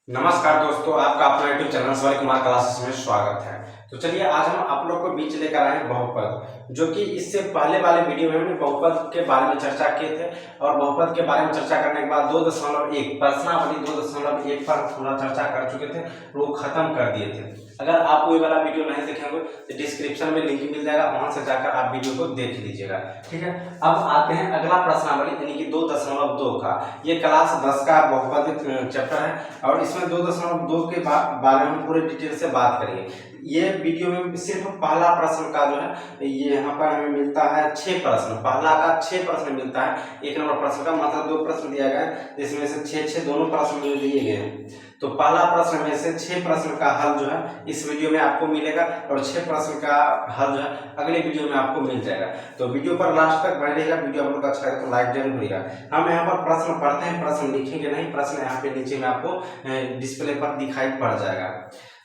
नमस्कार दोस्तों, आपका अपना यूट्यूब चैनल सवाल कुमार क्लासेस में स्वागत है। तो चलिए आज हम आप लोग को बीच लेकर आए हैं बहुपद, जो कि इससे पहले वाले वीडियो में हमने बहुपद के बारे में चर्चा किए थे और बहुपद के बारे में चर्चा करने के बाद 2.1 प्रश्नावली 2.1 पर पूरा चर्चा कर चुके थे, वो खत्म कर दिए थे। अगर आप वो वाला वीडियो नहीं देखे होंगे तो डिस्क्रिप्शन में लिंक मिल जाएगा, वहां से जाकर आप वीडियो को देख लीजिएगा। ठीक है, अब आते हैं अगला प्रश्नावली यानी कि 2.2 का। ये क्लास 10 का बहुपद चैप्टर है और इसमें 2.2 के बारे में पूरे डिटेल से बात करेंगे। ये वीडियो में सिर्फ पहला प्रश्न का जो है ये यहाँ पर हमें मिलता है 6 प्रश्न, पहला का 6 प्रश्न मिलता है। एक नंबर प्रश्न का मात्र 2 प्रश्न दिया गया है, जिसमें से 6 दोनों प्रश्न जो दिए गए हैं। तो पहला प्रश्न में से 6 प्रश्न का हल जो है इस वीडियो में आपको मिलेगा और 6 प्रश्न का हल जो है अगले वीडियो में आपको मिल जाएगा। तो वीडियो पर लास्ट तक बने रहेगा। वीडियो आप लोग अच्छा लगे तो लाइक जरूर करिएगा। हम यहाँ पर प्रश्न पढ़ते हैं, प्रश्न लिखेंगे नहीं, प्रश्न यहाँ पे नीचे में आपको डिस्प्ले पर दिखाई पड़ जाएगा।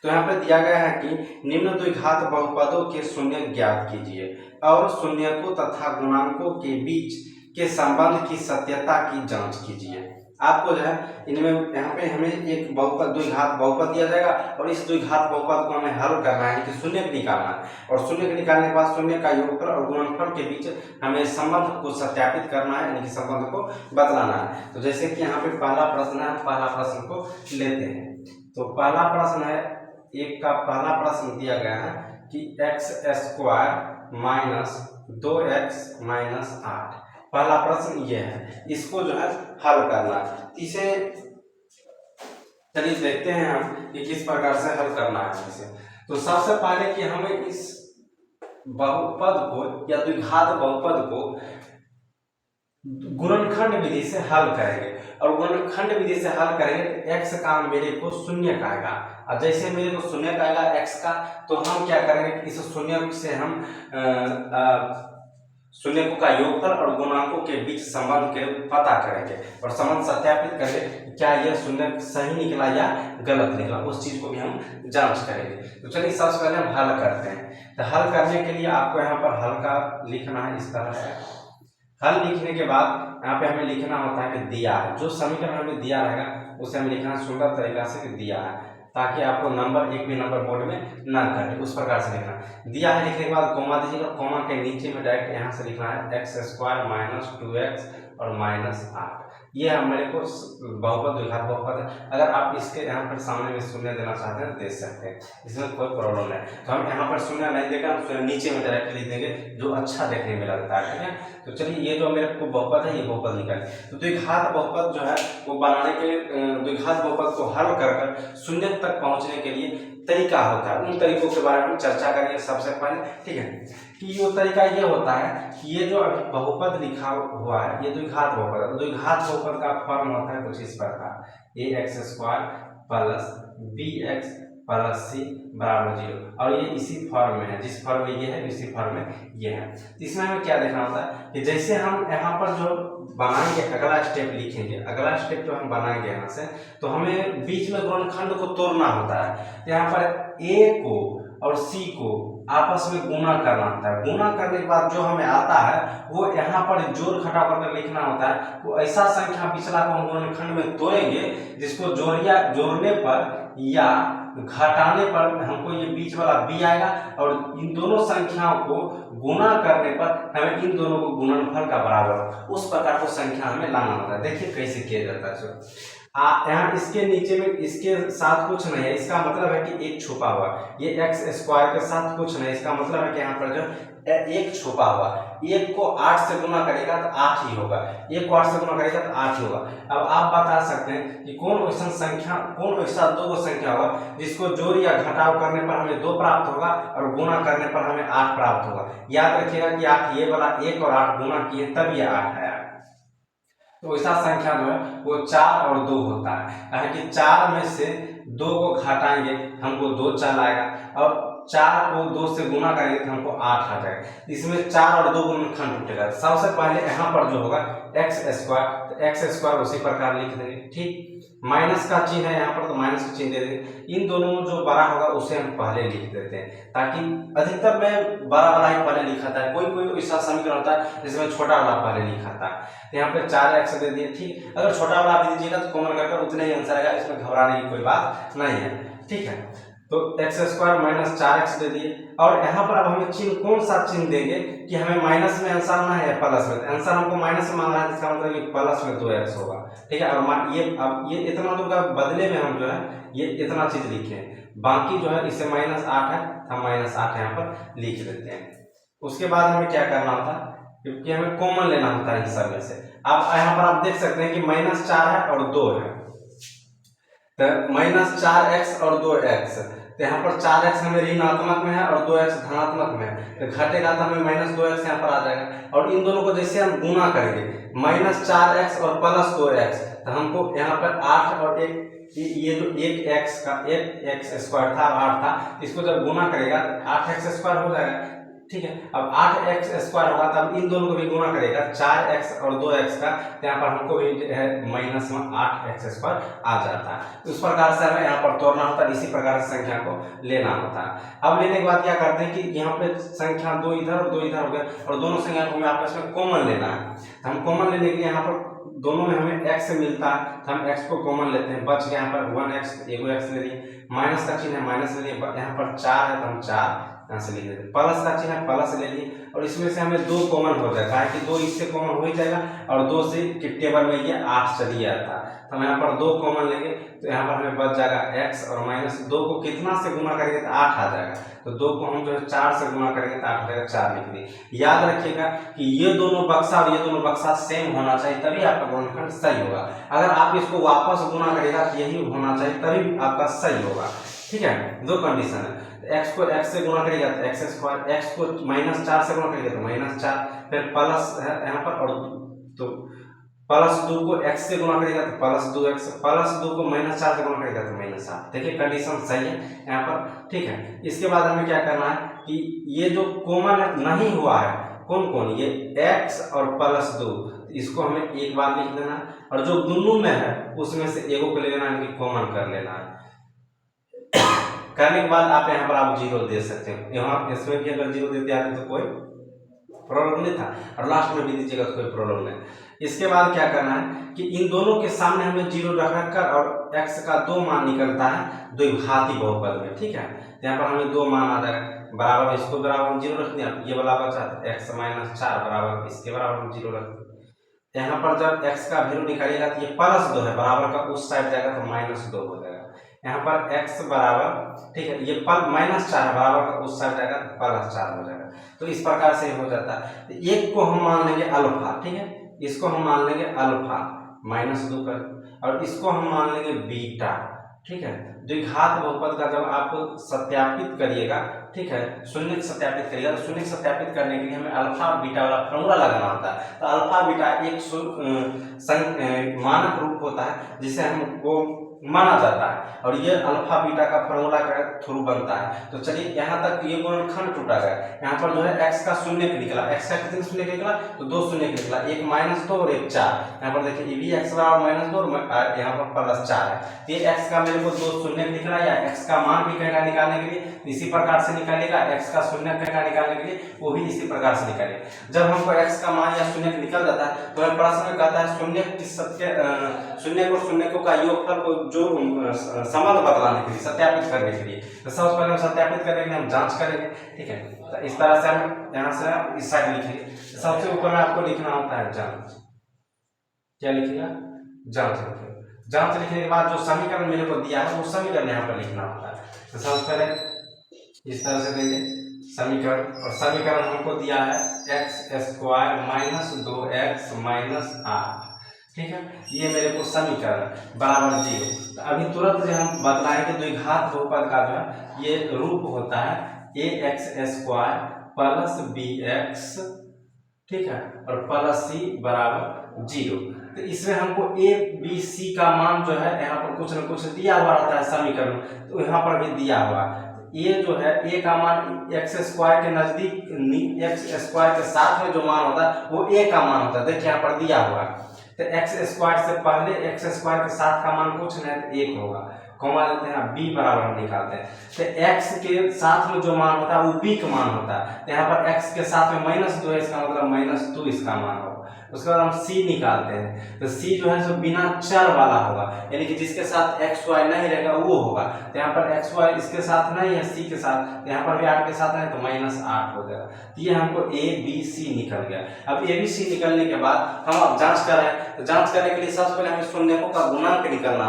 तो यहाँ पे दिया गया है कि निम्न द्विघात बहुपदों के शून्य ज्ञात कीजिए और शून्यकों तथा गुणांकों के बीच के संबंध की सत्यता की जांच कीजिए। आपको जो है इनमें यहाँ पे हमें एक बहुपद द्विघात बहुपद दिया जाएगा और इस द्विघात बहुपद को हमें हल करना है कि शून्य निकालना है और शून्य निकालने के बाद शून्य का योगफल और गुणनफल के बीच हमें संबंध को सत्यापित करना है, यानी कि संबंध को बतलाना है। तो जैसे कि यहाँ पे पहला प्रश्न है, पहला प्रश्न को लेते हैं। तो पहला प्रश्न है, एक का पहला प्रश्न दिया गया है कि x² माइनस 2x माइनस 8। पहला प्रश्न ये है, इसको जो है हल करना है। इसे चलिए देखते हैं हम कि किस प्रकार से हल करना है इसे। तो सबसे पहले कि हमें इस बहुपद को या द्विघात बहुपद को गुणनखंड विधि से हल करेंगे और गुणनखंड विधि से हल करेंगे तो x का मेरे को शून्य का आएगा और जैसे मेरे को शून्य का आएगा x का, तो हम क्या करेंगे कि इस शून्य से हम शून्यकों का योगफल और गुणांकों के बीच संबंध के पता करेंगे और संबंध सत्यापित करेंगे क्या यह शून्य सही निकला या गलत निकला, उस चीज को भी हम जांच करेंगे। तो चलिए सबसे पहले हम हल करते हैं। तो हल करने के लिए आपको यहाँ पर हल का लिखना है इस तरह से। हल लिखने के बाद यहाँ पे हमें लिखना होता है कि दिया है, जो समीकरण हमें दिया रहेगा उसे हमें लिखना सुंदर तरीका से कि दिया है, ताकि आपको नंबर एक भी नंबर बोर्ड में ना कटे, उस प्रकार से लिखना। दिया है लिखने के बाद कोमा दीजिएगा, कोमा के नीचे में डायरेक्ट यहाँ से लिखना है x² माइनस 2x और माइनस 8। ये हमारे को बहुपद द्विघात बहुपद है। अगर आप इसके यहाँ पर सामने में शून्य देना चाहते हैं दे सकते हैं, इसमें कोई प्रॉब्लम नहीं। तो हम यहाँ पर शून्य नहीं देकर हम शून्य नीचे में डायरेक्ट लिख देंगे, जो अच्छा देखने में लगता है। ठीक है, तो चलिए ये जो मेरे को बहुपद है ये बहुपद निकाले। तो द्विघात बहुपद जो है वो बनाने के द्विघात बहुपद को हल कर शून्य तक पहुंचने के लिए तरीका होता है, उन तरीकों के बारे में चर्चा करेंगे सबसे पहले। ठीक है, कि ये तरीका ये होता है कि ये जो अभी बहुपद लिखा हुआ है ये द्विघात बहुपद है। तो द्विघात बहुपद का फॉर्म होता है कुछ इस प्रकार, ax² plus bx plus c बराबर 0, और ये इसी फॉर्म में है, जिस फॉर्म में ये है इसी फॉर्म में ये है। इसमें हमें क्या देखना होता है कि जैसे हम यहाँ पर जो बनाएंगे अगला स्टेप लिखेंगे, अगला स्टेप जो हम बनाएंगे यहाँ से, तो हमें बीच में गुणनखंड को तोड़ना होता है। यहाँ पर a को और c को आपस में गुणा करना होता है। गुणा करने के बाद जो हमें आता है वो यहाँ पर जोड़ घटा करके लिखना होता है। वो ऐसा संख्या पिछला को हम गुणनखंड में तोड़ेंगे जिसको जोड़ने पर या घटाने पर हमको ये बीच वाला b आएगा और इन दोनों संख्याओं को गुणा करने पर हमें इन दोनों को गुणनफल का बराबर उस प्रकार को संख्या हमें लाना होता है। देखिए कैसे किया जाता है। यहाँ इसके नीचे में इसके साथ कुछ नहीं है, इसका मतलब है कि एक छुपा हुआ, ये x² के साथ कुछ नहीं, इसका मतलब है कि यहाँ पर जो एक छुपा हुआ, एक को 8 से गुना करेगा तो 8 ही होगा, एक को 8 से गुना करेगा तो 8 ही होगा। अब आप बता सकते हैं कि कौन वैसा संख्या, कौन वैसा दो संख्या होगा जिसको जोड़ या घटाव करने पर हमें 2 प्राप्त होगा और गुणा करने पर हमें 8 प्राप्त होगा। याद रखिएगा कि 8 ये वाला 1 और 8 गुणा किए तब ये 8 है। तो ऐसा संख्या जो है वो 4 और 2 होता है, यानी कि 4 में से 2 को घटाएंगे हमको 2 4 आएगा और 4 को 2 से गुना करेंगे तो हमको 8 आ जाएगा। इसमें 4 और 2 गुणनखंड टूटेगा। सबसे पहले यहाँ पर जो होगा एक्स स्क्वायर, तो एक्स स्क्वायर उसी प्रकार लिख देंगे, ठीक। माइनस का चिन्ह है यहाँ पर, तो माइनस का चिन्ह दे देंगे। इन दोनों में जो बड़ा होगा उसे हम पहले लिख देते हैं, ताकि अधिकतर में बड़ा वाला ही पहले लिखा था। कोई कोई ऐसा समीकरण होता है जिसमें छोटा वाला पहले लिखा था। यहाँ पे 4x दे दिए, ठीक। अगर छोटा वाला भी दीजिएगा तो कॉमन कर उतने ही आंसर आएगा, इसमें घबराने की कोई बात नहीं है, ठीक है। तो एक्स स्क्वायर माइनस 4x दे दिए। और यहाँ पर अब हमें चिन्ह कौन सा चिन्ह देंगे कि हमें माइनस में आंसर आना है या प्लस में। आंसर हमको माइनस में मांग रहा है, इसका मतलब कि प्लस में 2x होगा, ठीक है। और ये अब ये इतना दूर का बदले में हम जो है ये इतना चीज लिखे, बाकी जो है इसे -8 है, हम -8 यहाँ पर लिख देते हैं। उसके बाद हमें क्या करना होता है, क्योंकि हमें कॉमन लेना होता है इन सब में से। अब यहाँ पर आप देख सकते हैं कि -4 है और 2 है, तो -4x और 2x, तो यहाँ पर 4x हमें ऋणात्मक में है और 2x धनात्मक में है, तो घटेगा तो हमें -2x यहाँ पर आ जाएगा। और इन दोनों को जैसे हम गुना करेंगे -4x और +2x, तो हमको यहाँ पर 8 और 1, ये जो एक एक्स स्क्वायर था 8 था, इसको जब गुना करेगा 8x स्क्वायर हो जाएगा, ठीक है। अब 8x स्क्वायर होगा तब इन दोनों को भी गुना करेगा 4x और 2x का, तो यहाँ पर हमको भी है माइनस में 8x स्क्वायर आ जाता है। उस प्रकार से हमें यहाँ पर तोड़ना होता है, इसी प्रकार से संख्या को लेना होता है। अब लेने के बाद क्या करते हैं कि यहाँ पे संख्या 2 इधर और 2 इधर हो गया, और दोनों संख्या को हमें आपस में कॉमन लेना है। हम कॉमन लेने के लिए यहाँ पर दोनों में हमें x मिलता है, तो हम x को कॉमन लेते हैं, बच गया यहाँ पर 1x, एगो x ले लिए, माइनस का चिन्ह है माइनस ले लिए, यहाँ पर 4 है तो हम 4 यहाँ से लिख देते हैं, प्लस का चिन्ह है प्लस ले लिए, और इसमें से हमें 2 कॉमन हो जाएगा, है कि 2 इससे कॉमन हो ही जाएगा, और 2 से कि टेबल में ये 8 चली आता है, तो हम यहाँ पर 2 कॉमन लेंगे, तो यहाँ पर हमें बच जाएगा x, और -2 को कितना से गुना करेंगे तो 8 आ जाएगा, तो 2 को हम जो है 4 से गुना करेंगे तो 8 आ जाएगा, 4 लिख दिए। याद रखिएगा कि ये दोनों बक्सा और ये दोनों बक्सा सेम होना चाहिए, तभी आपका गुणनखंड सही होगा। अगर आप इसको वापस गुना करेगा तो यही होना चाहिए, तभी आपका सही होगा, ठीक है। 2 कंडीशन है, x को x से गुना करेगा तो x स्क्वायर, x को -4 से गुना करेगा तो -4, फिर प्लस है यहाँ पर, और तो +2 को x से गुना करेगा तो +2x, +2 को -4 से गुना करेगा तो -8। देखिए कंडीशन सही है यहाँ पर, ठीक है। इसके बाद हमें क्या करना है कि ये जो कॉमन नहीं हुआ है, कौन कौन, ये x और +2, इसको हमें एक बार लिख देना है, और जो दोनों में है उसमें से एगो को ले लेना है, कॉमन कर लेना है। करने के बाद आप यहाँ पर आप 0 दे सकते हो, यहाँ इसमें भी अगर 0 देते आते तो कोई प्रॉब्लम नहीं था, और लास्ट में भी दीजिएगा तो कोई प्रॉब्लम नहीं। इसके बाद क्या करना है कि इन दोनों के सामने हमें 0 रखकर, और x का 2 मान निकलता है द्विघाती बहुपद में, ठीक है। यहाँ पर हमें 2 मान आ जाएगा, बराबर इसको बराबर 0 रख दिया, ये वाला बचा x -4 बराबर इसके बराबर हम 0 रख दिया। यहाँ पर जब x का वैल्यू निकालिएगा तो ये +2 है, बराबर का उस साइड जाएगा तो -2 हो जाएगा। यहाँ पर x बराबर, ठीक है, ये -4 है, बराबर का उस साइड जाएगा तो +4 हो जाएगा। तो इस प्रकार से हो जाता है। तो एक को हम मान लेंगे अल्फा, ठीक है, इसको हम मान लेंगे अल्फा -2 कर, और इसको हम मान लेंगे बीटा, ठीक है। द्विघात बहुपद का जब आप सत्यापित करिएगा, ठीक है, शून्य सत्यापित करिएगा, तो शून्य सत्यापित करने के लिए हमें अल्फा और बीटा वाला फॉर्मूला लगाना होता है। तो अल्फा बीटा एक मानक रूप होता है जिसे हमको माना जाता है, और ये अल्फा बीटा का फॉर्मूला के थ्रू बनता है। तो चलिए यहाँ तक ये गुणनखंड टूटा गया। यहाँ पर जो है x का शून्य निकला, x का कितने शून्य निकला, तो 2 शून्य निकला, एक -2 और एक 4। यहाँ पर देखिए ये भी x बराबर -2 और यहाँ पर +4 है। ये x का मेरे को 2 शून्य निकला, या x का मान भी कहना निकालने के लिए इसी प्रकार से निकालेगा, x का शून्य कहना निकालने के लिए वो भी इसी प्रकार से निकालेगा। जब हमको x का मान या शून्य निकल जाता है तो प्रश्न में कहता है शून्य को शून्य का योगफल को जो संबंध बतलाने के लिए, सत्यापित करने के लिए। तो सबसे पहले हम सत्यापित करने के लिए हम जांच करेंगे, ठीक है। तो इस तरह से हम यहाँ से इस साइड लिखेंगे, सबसे ऊपर में आपको लिखना होता है जांच। क्या लिखिएगा, जांच लिखिएगा। जांच लिखने के बाद जो समीकरण मेरे को दिया है वो समीकरण यहाँ पर लिखना होता है। तो सबसे पहले इस तरह से देंगे समीकरण, और समीकरण हमको दिया है x² -2x -8, ठीक है। ये मेरे को समीकरण बराबर 0। तो अभी तुरंत जो हम बतलाएंगे द्विघात बहुपद का जो है ये रूप होता है ax² + bx, ठीक है, और +c बराबर 0। तो इसमें हमको a b c का मान जो है यहाँ पर कुछ न कुछ दिया हुआ रहता है समीकरण, तो यहाँ पर भी दिया हुआ। ये जो है ए का मान एक्स स्क्वायर के नजदीक एक्स स्क्वायर के साथ में जो मान होता है वो ए का मान होता है। देखिए यहाँ पर दिया हुआ है, तो एक्स स्क्वायर से पहले एक्स स्क्वायर के साथ का मान कुछ नहीं तो एक होगा, कॉमा देते हैं, बी बराबर हम निकालते हैं। तो एक्स के साथ में जो मान होता है वो बी का मान होता है, तो यहाँ पर एक्स के साथ में -2 है, इसका मतलब -2 इसका मान होगा। उसके बाद हम सी निकालते हैं, तो सी जो है सो बिना चर वाला होगा, यानी कि जिसके साथ एक्स वाई नहीं रहेगा वो होगा। तो यहाँ पर एक्स वाई इसके साथ नहीं है, सी के साथ, तो यहाँ पर भी 8 के साथ है तो -8 हो जाएगा। तो ये हमको ए बी सी निकल गया। अब ए बी सी निकलने के बाद हम अब जांच कर रहे हैं, तो जांच करने के लिए सबसे पहले हमें शून्यकों का गुणांक निकालना,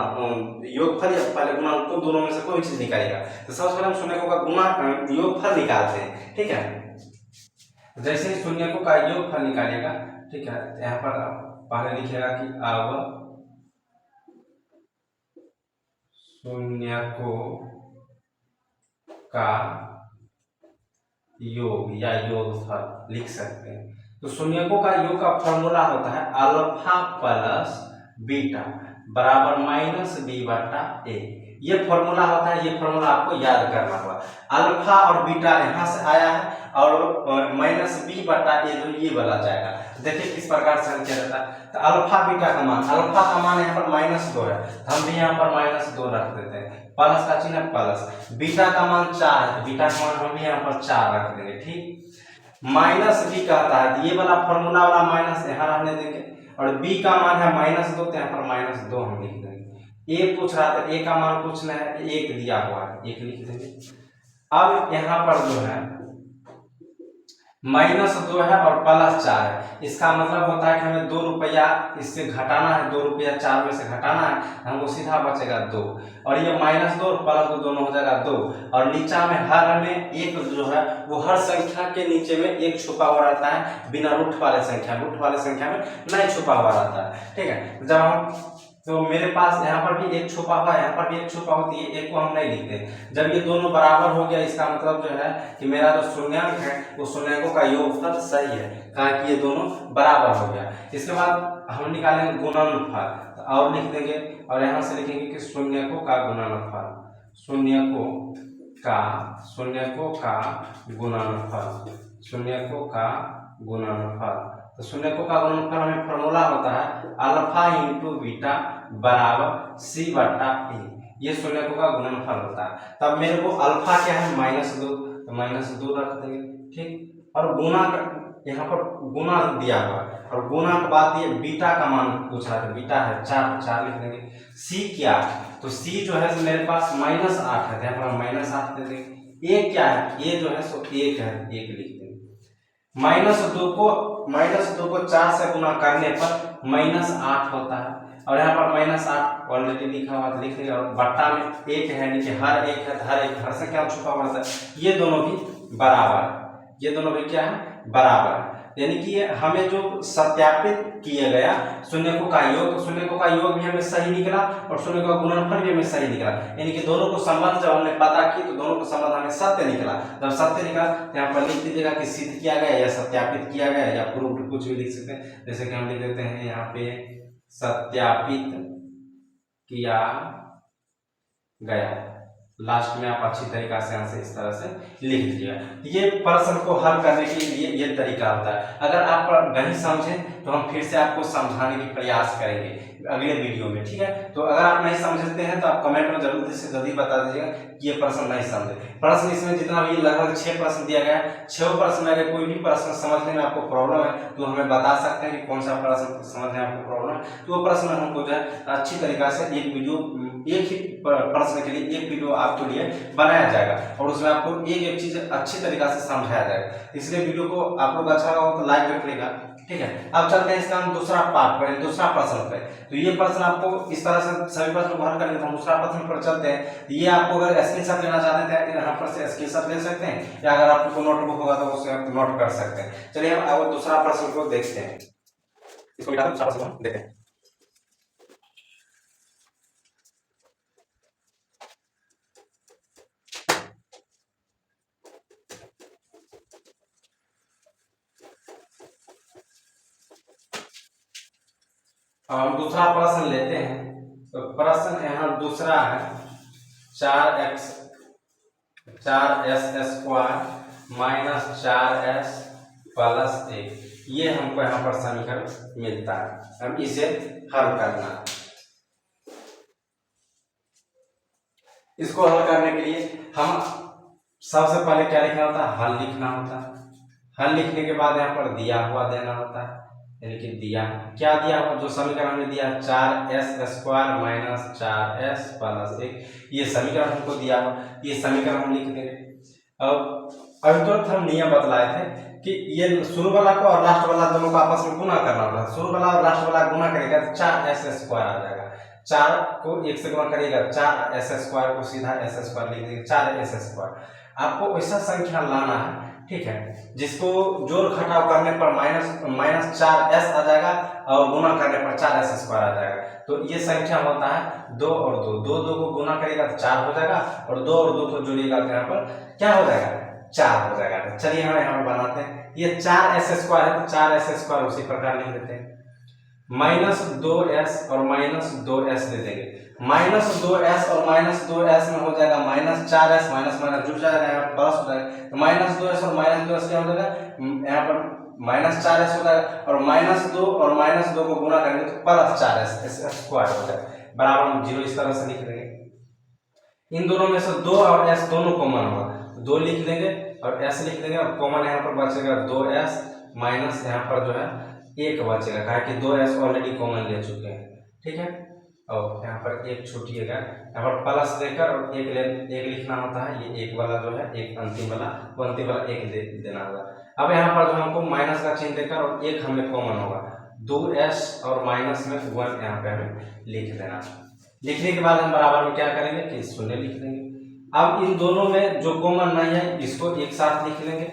योगफल या पहले गुणांक, तो दोनों में से कोई चीज निकालेगा। तो सबसे पहले हम शून्यकों का गुणांक योगफल निकालते हैं, ठीक है। जैसे ही शून्यकों का योगफल निकालेगा, ठीक है, यहाँ पर पहले लिखेगा कि अब शून्यकों का योग या योगफल लिख सकते हैं। तो शून्यकों का योग का फॉर्मूला होता है अल्फा प्लस बीटा बराबर -b/a। ये फॉर्मूला होता है, ये फॉर्मूला आपको याद करना होगा। अल्फा और बीटा यहाँ से आया है और -b/a जो ये वाला जाएगा। देखिए किस प्रकार से हम क्या रहता है, तो अल्फा बीटा का मान, अल्फा का मान यहाँ पर -2 है, तो हम भी यहाँ पर -2 रख देते हैं, प्लस का चिन्ह प्लस, बीटा का मान 4 है, तो बीटा का मान हम भी यहाँ पर 4 रख देंगे, ठीक। माइनस बी कहता है, ये वाला फॉर्मूला वाला माइनस यहाँ रहने देंगे, और बी का मान है -2, तो यहाँ पर -2 हम लिख देंगे। ए पूछ रहा था, ए का मान कुछ नहीं है, 1 दिया हुआ है, 1 लिख देंगे। अब यहाँ पर जो है -2 है और +4 है, इसका मतलब होता है कि हमें 2 रुपया इससे घटाना है, 2 रुपया 4 में से घटाना है, हमको सीधा बचेगा 2, और ये -2 और +2 दोनों हो जाएगा 2, और नीचा में हर में एक जो है वो हर संख्या के नीचे में एक छुपा हुआ रहता है, बिना रूट वाले संख्या में नहीं छुपा हुआ रहता है, ठीक है। जब हम, तो मेरे पास यहाँ पर भी एक छुपा हुआ है, यहाँ पर भी एक छुपा होती है, एक को हम नहीं लिखते। जब ये दोनों बराबर हो गया, इसका मतलब जो है कि मेरा जो शून्यांक है वो शून्यकों का योगफल सही है, कहा कि ये दोनों बराबर हो गया। इसके बाद हम निकालेंगे गुणनफल, तो और लिख देंगे, और यहाँ से लिखेंगे कि शून्यकों का गुणनफल, शून्यकों का गुणनफल। तो शून्यकों का गुणनफल हमें फॉर्मूला होता है अल्फा इंटू बीटा बराबर c/a, ये शून्यकों का गुणनफल होता है। तब मेरे को अल्फा क्या है -2, तो -2 रख देंगे, ठीक। और गुणा यहाँ पर गुणा दिया हुआ है, और गुणा के बाद ये बीटा का मान पूछ रहा था, बीटा है 4 लिख देंगे। c क्या है, तो c जो है मेरे पास -8 है, यहाँ पर हम -8 दे देंगे। a क्या है, a जो है सो 1 है, 1 लिख देंगे। -2 को 4 से गुना करने पर -8 होता है, और यहाँ पर -8 ऑलरेडी लिखा हुआ था, लिख लिया, और बट्टा में 1 है, नीचे हर एक है, हर से क्या छुपा हुआ था, ये दोनों भी क्या है, बराबर है। यानी कि ये हमें जो सत्यापित किया गया शून्यकों का योग, तो शून्यकों का योग भी हमें सही निकला और शून्य का गुणनफल भी हमें सही निकला, यानी कि दोनों को संबंध जब हमने पता की तो दोनों को संबंध हमें सत्य निकला। जब सत्य निकला यहाँ पर लिख दीजिएगा कि सिद्ध किया गया या सत्यापित किया गया या प्रूव्ड, कुछ भी लिख सकते हैं। जैसे कि हम लिख देते हैं यहाँ पे सत्यापित किया गया, लास्ट में आप अच्छी तरीका से यहाँ से इस तरह से लिख दीजिएगा। ये प्रश्न को हल करने के लिए ये तरीका होता है। अगर आप नहीं समझे तो हम फिर से आपको समझाने की प्रयास करेंगे अगले वीडियो में, ठीक है। तो अगर आप नहीं समझते हैं तो आप कमेंट में जल्दी से जल्दी बता दीजिएगा कि ये प्रश्न नहीं समझे। प्रश्न इसमें जितना भी लगभग 6 प्रश्न दिया गया है, 6 प्रश्न में अगर कोई भी प्रश्न समझने में आपको प्रॉब्लम है तो हमें बता सकते हैं कि कौन सा प्रश्न समझने में आपको प्रॉब्लम है, तो वो प्रश्न हमको जो है अच्छी तरीका से एक ही प्रश्न के लिए एक वीडियो आपके लिए बनाया जाएगा, और उसमें आपको एक चीज अच्छी तरीका से समझाया जाएगा। इसलिए वीडियो को आप लोग अच्छा लगा तो लाइक करिएगा, ठीक है। अब चलते हैं इसका हम दूसरा पार्ट पर, दूसरा प्रश्न पे। तो ये प्रश्न आपको इस तरह से सभी प्रश्न को हल करेंगे, तो हम दूसरा प्रश्न पर चलते हैं। ये आपको अगर स्क्रीनशॉट लेना चाहते हैं यहाँ पर से स्क्रीनशॉट ले सकते हैं, या अगर आपको नोटबुक होगा तो उससे आप नोट कर सकते हैं। चलिए हम अब दूसरा प्रश्न को देखते हैं, इसको दूसरा प्रश्न देखते हैं। हम दूसरा प्रश्न लेते हैं। तो प्रश्न यहाँ दूसरा है 4x 4s² minus 4s plus 1, ये हमको यहाँ पर समीकरण मिलता है। अब इसे हल करना है। इसको हल करने के लिए हम सबसे पहले क्या लिखना होता है, हल लिखना होता है। हल लिखने के बाद यहाँ पर दिया हुआ देना होता है, यानी कि दिया क्या दिया हुआ, जो समीकरण हमने दिया 4s² माइनस 4s प्लस 1, ये समीकरण हमको दिया हुआ, ये समीकरण हम लिख देंगे। अब अभी तुरंत हम नियम बतलाए थे कि ये शुरू वाला को और लास्ट वाला दोनों को आपस में गुना करना होता है। शुरू वाला और लास्ट वाला गुना करेगा तो 4s² आ जाएगा। 4 को 1 से गुना करिएगा, 4s² को सीधा s² लिख देंगे, 4s²। आपको ऐसा संख्या लाना है, ठीक है, जिसको जोड़ घटाव करने पर माइनस 4s आ जाएगा और गुना करने पर 4s² आ जाएगा। तो ये संख्या होता है 2 और 2, 2 को गुना करेगा तो 4 हो जाएगा, और 2 और 2 को जोड़िएगा तो यहाँ पर क्या हो जाएगा, 4 हो जाएगा। तो चलिए हम यहाँ पर बनाते हैं। ये 4s² है तो 4s² उसी प्रकार लिख देते हैं। -2s और -2s दे देंगे। -2s और -2s में हो जाएगा -4s, माइनस माइनस जुड़ जाएगा, यहाँ पर प्लस हो जाएगा। तो -2s और -2s क्या हो जाएगा, यहाँ पर -4s हो जाएगा, और -2 और -2 को गुना करेंगे तो +4s² हो जाएगा, बराबर हम 0 इस तरह से लिख देंगे। इन दोनों में से 2 और s दोनों कॉमन होगा, 2 लिख देंगे और s लिख देंगे, और कॉमन यहाँ पर बचेगा 2s माइनस यहाँ पर जो है 1 बचेगा, कहा कि 2s ऑलरेडी कॉमन ले चुके हैं, ठीक है। और यहाँ पर 1 छूटिएगा, यहाँ पर प्लस देकर और 1 लिखना होता है। ये 1 वाला जो है, एक अंतिम वाला, वो अंतिम वाला 1 देना होगा। अब यहाँ पर जो हमको माइनस का चिन्ह देकर और 1 हमें कॉमन होगा, 2s और माइनस में 1 यहाँ पे हमें लिख देना। लिखने के बाद हम बराबर में क्या करेंगे कि 0 लिख देंगे। अब इन दोनों में जो कॉमन नहीं है इसको एक साथ लिख लेंगे,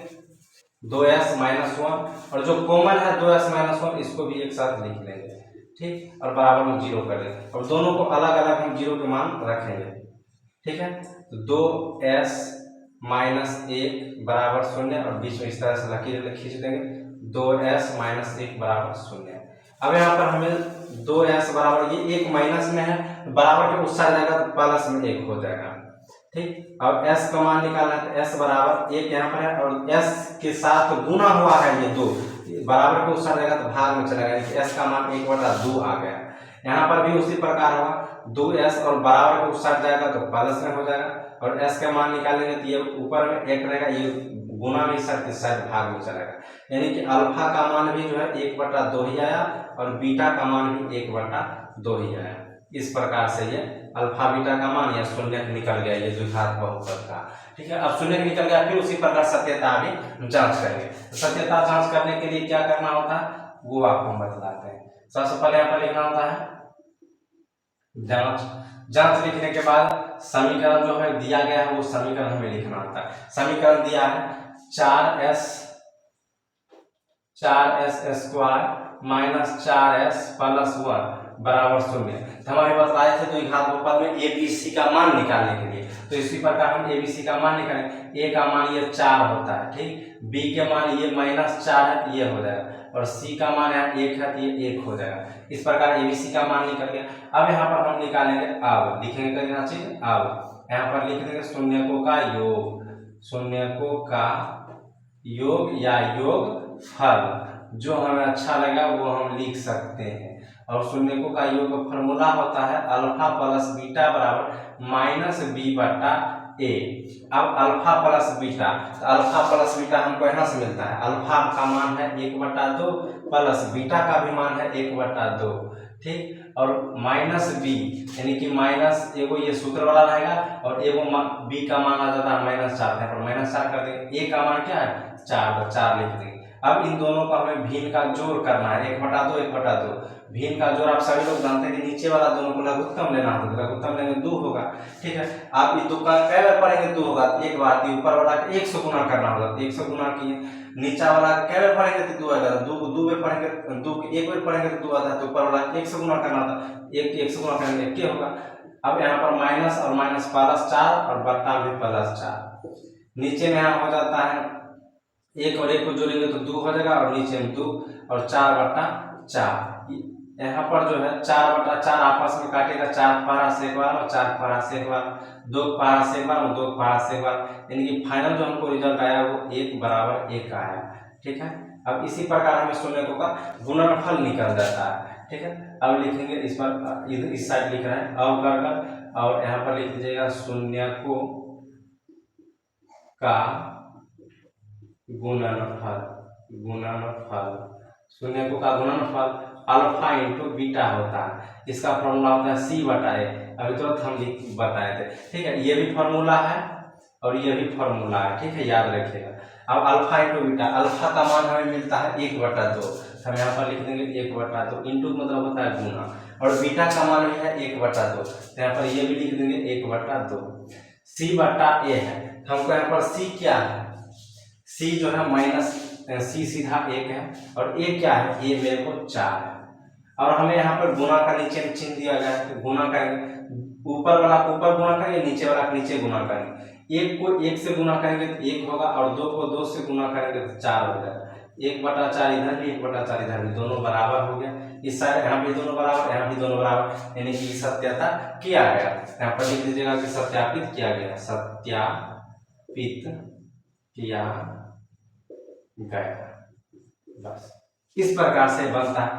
2s - 1, और जो कॉमन है 2s - 1 इसको भी एक साथ लिख लेंगे, ठीक, और बराबर में 0 कर लेंगे, और दोनों को अलग अलग हम 0 के मान रखेंगे, ठीक है। तो 2s - 1 बराबर 0, और बीच में इस तरह से लकीर खींच देंगे, 2s - 1 बराबर 0। अब यहाँ पर हमें 2s बराबर, ये 1 माइनस में है, बराबर के उस साइड जाएगा तो प्लस में 1 हो जाएगा, ठीक। अब s का मान निकालना है तो s बराबर 1 यहाँ पर है, और s के साथ गुना हुआ है ये 2, बराबर के उस साइड जाएगा तो भाग में चला गया, s का मान 1/2 आ गया। यहाँ पर भी उसी प्रकार होगा, 2s और बराबर के उस साइड जाएगा तो प्लस में हो जाएगा, और s का मान निकालेंगे तो ये ऊपर में 1 रहेगा, ये गुना में इस साइड भाग में चलेगा, यानी कि अल्फा का मान भी जो है 1/2 ही आया, और बीटा का मान भी 1/2 ही आया। इस प्रकार से ये अल्फा बीटा का मान या शून्य निकल गया, ये द्विघात बहुपद का, ठीक है। अब शून्य निकल गया, फिर उसी प्रकार सत्यता भी जांच करेंगे। सत्यता जांच करने के लिए क्या करना होता है वो आपको हम बतलाते हैं। सबसे पहले यहाँ पर लिखना होता है जांच। जांच लिखने के बाद समीकरण जो है दिया गया है वो समीकरण हमें लिखना होता है। समीकरण दिया है 4s² माइनस 4s प्लस 1 बराबर 0। तो हमारे पास आए थे द्विघात बहुपद में ABC का मान निकालने के लिए, तो इसी प्रकार हम ABC का मान निकालेंगे। A का मान ये 4 होता है, ठीक, B के मान ये -4 है, ये हो जाएगा, और C का मान है 1 है, ये 1 हो जाएगा। इस प्रकार ABC का मान निकल गया। अब यहाँ पर हम निकालेंगे, अब लिखेंगे करना चाहिए, अब यहाँ पर लिख देंगे शून्यकों का योग, शून्यकों का योग या योगफल, जो हमें अच्छा लगा वो हम लिख सकते हैं। और शून्यकों का योग का फॉर्मूला होता है अल्फा प्लस बीटा बराबर -b/a। अब अल्फा प्लस बीटा, तो अल्फा प्लस बीटा हमको यहाँ से मिलता है, अल्फा का मान है 1/2 प्लस बीटा का भी मान है 1/2, ठीक, और -b यानी कि माइनस एगो ये सूत्र वाला रहेगा, और एगो b का मान आ जाता है -4, यहाँ पर -4 कर देंगे। a का मान क्या है 4, तो 4 लिख देंगे। अब इन दोनों का हमें भिन्न का जोड़ करना है, 1/2 1/2, भिन्न का जोड़ आप सभी लोग जानते हैं कि नीचे वाला दोनों को लघुत्तम लेना होता है, लघुत्तम लेंगे 2 होगा, ठीक है। आप इस 2 का कै बार पढ़ेंगे 2 होगा, एक बार, ऊपर वाला 1 से गुना करना होगा, 1 से गुना किए, नीचा वाला कै बार पढ़ेंगे तो 2 आएगा, 2 को 2 बार पढ़ेंगे, 2 को 1 बार पढ़ेंगे तो 2 आता है, तो ऊपर वाला 1 से गुना करना था, 1 से गुना करेंगे 1 होगा। अब यहाँ पर माइनस और माइनस +4 और बट्टा भी +4, नीचे में यहाँ हो जाता है 1 और 1 को जोड़ेंगे तो 2 हो जाएगा, और नीचे में 2 और 4/4, यहाँ पर जो है 4/4 आपस में काटेगा, 4 पारा से एक बार और 4 पारा से एक बार, 2 पारा से एक बार और 2 पारा से एक बार, यानी कि फाइनल जो हमको रिजल्ट आया वो 1 बराबर 1 का आया। ठीक है, अब इसी प्रकार हमें शून्यकों का गुणनफल निकल जाता है। ठीक है, अब लिखेंगे इस पर, इधर इस साइड लिख रहे हैं अब कर, और यहाँ पर लिख दीजिएगा शून्यकों का गुणनफल। शून्यकों का गुणनफल अल्फा इंटू बीटा होता है, इसका फॉर्मूला होता है C/A। अभी तुरंत हम बताए थे। ठीक है, ये भी फॉर्मूला है और ये भी फॉर्मूला है। ठीक है, याद रखिएगा। अब अल्फा इंटू बीटा, अल्फा का मान हमें मिलता है 1/2, हम यहाँ पर लिख देंगे 1/2, इंटू मतलब होता है गुना, और बीटा का मान भी है 1/2, तो यहाँ पर ये भी लिख देंगे 1/2। C/A है, हमको यहाँ पर C क्या है, C जो है माइनस C सीधा 1 है, और A क्या है, A मेरे को 4 है, और हमें यहाँ पर गुना का नीचे में चिन्ह दिया गया है, तो गुना करेंगे, ऊपर वाला को ऊपर गुना करेंगे, नीचे वाला को नीचे गुना करेंगे। 1 को 1 से गुना करेंगे तो 1 होगा, और 2 को 2 से गुना करेंगे तो 4 हो जाएगा। 1/4 इधर भी, 1/4 इधर भी, दोनों बराबर हो गया। इस साइड यहाँ भी दोनों बराबर, यहाँ भी दोनों बराबर, यानी कि सत्याता किया गया। यहाँ पर लिख दीजिएगा कि सत्यापित किया गया, सत्यापित किया गया। बस इस प्रकार से बनता है।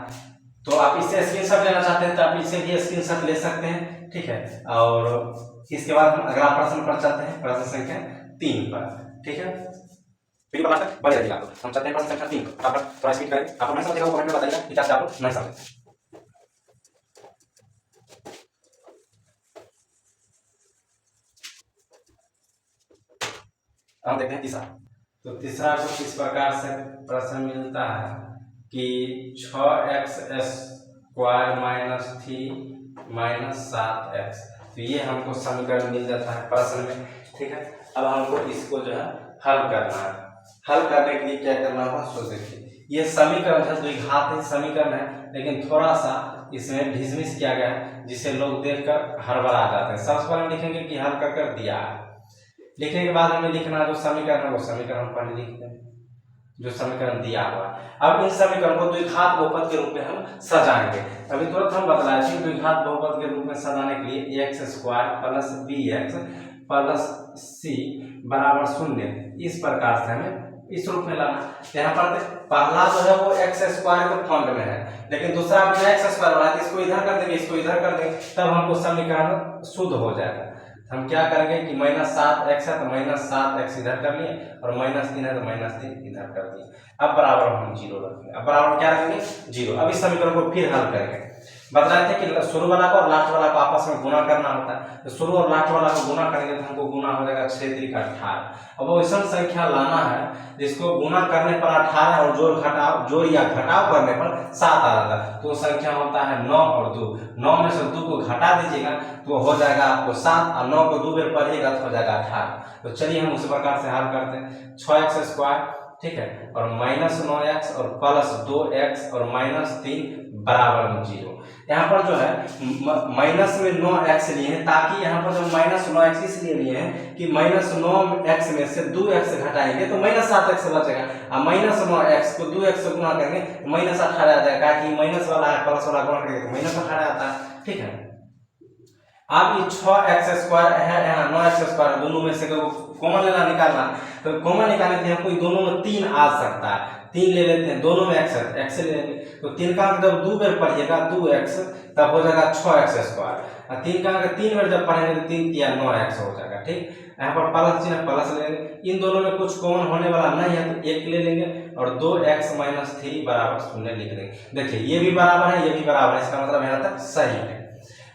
तो आप इससे स्क्रीनशॉट लेना चाहते हैं तो आप इससे भी स्क्रीनशॉट ले सकते हैं। ठीक है, और इसके बाद हम अगला प्रश्न पर चलते हैं, प्रश्न संख्या 3 पर। ठीक है, वीडियो बनाकर बने रहिएगा। हम चलते हैं प्रश्न संख्या 3 पर। आप थोड़ा स्पीड करेंगे, आप नहीं समझेगा कमेंट में बताइएगा कि क्या आप नहीं समझे। हम देखते हैं तीसरा। तो तीसरा कुछ इस प्रकार से प्रश्न मिलता है कि 6x² माइनस 3 7x, तो ये हमको समीकरण मिल जाता है प्रश्न में। ठीक है, अब हमको इसको जो है हल करना है। हल करने के लिए क्या करना होगा, सो देखिए, ये समीकरण है, द्विघात समीकरण है, लेकिन थोड़ा सा इसमें ढिसमिस किया गया है, जिसे लोग देखकर हड़बड़ा जाते हैं। सबसे पहले लिखेंगे कि हल कर दिया है, लिखने के बाद हमें लिखना जो समीकरण है वो समीकरण हम पहले लिखते हैं, जो समीकरण दिया हुआ है। अब इस समीकरण को द्विघात बहुपद के रूप में हम सजाएंगे। अभी तुरंत हम बतलाए थे द्विघात बहुपद के रूप में सजाने के लिए x² plus bx plus c बराबर 0, इस प्रकार से हमें इस रूप में लाना। यहाँ पर पहला जो है वो x² के फॉर्म में है, लेकिन दूसरा बिना x² वाला है, इसको इधर कर देंगे, इसको इधर कर देंगे, तब हमको समीकरण शुद्ध हो जाएगा। हम क्या करेंगे कि -7x है तो -7x इधर कर लिए, और -3 है तो -3 इधर कर दिए। अब बराबर हम 0 रखेंगे। अब बराबर क्या रखेंगे, 0। अब इस समीकरण को फिर हल करेंगे। बताए थे कि शुरू वाला को और लास्ट वाला को आपस में गुणा करना होता है, तो शुरू और लास्ट वाला को गुणा करेंगे तो हमको गुणा हो जाएगा 6 × 18। अब वो ऐसा संख्या लाना है जिसको गुणा करने पर 18 और जोड़ या घटाव करने पर 7 आ जाता है, तो संख्या होता है 9 और 2। 9 में से 2 को घटा दीजिएगा तो हो जाएगा आपको 7, और 9 को 2 बार पढ़िएगा तो हो जाएगा 18। तो चलिए हम उसी प्रकार से हल करते हैं। 6x², ठीक है, और -9x और प्लस 2x और -3 बराबर 0। यहाँ पर जो है माइनस में 9x लिए हैं, ताकि यहाँ पर जो -9x इसलिए लिए हैं कि -9x में से 2x घटाएंगे तो -7x बचेगा, और -9x को 2x से गुणा करेंगे तो -18 आ जाएगा, कि माइनस वाला है प्लस वाला गुणा करेंगे तो -18 आता है। ठीक है, अब ये 6x² है, यहाँ 9x², दोनों में से कॉमन लेना निकालना, तो कॉमन निकालने के लिए हमको दोनों में 3 आ सकता है, 3 ले लेते हैं, दोनों में x ले लेंगे, तो 3 का अंक जब 2 बार पढ़िएगा 2x, तब हो जाएगा 6x², और 3 का अंक 3 बार जब पढ़ेंगे तो 3 × 9x हो जाएगा। ठीक, यहाँ पर प्लस चिन्ह प्लस ले लेंगे, इन दोनों में कुछ कॉमन होने वाला नहीं है तो 1 ले लेंगे, और 2x - 3 बराबर 0 लिख देंगे। देखिए ये भी बराबर है, ये भी बराबर है, इसका मतलब यहाँ तक सही है।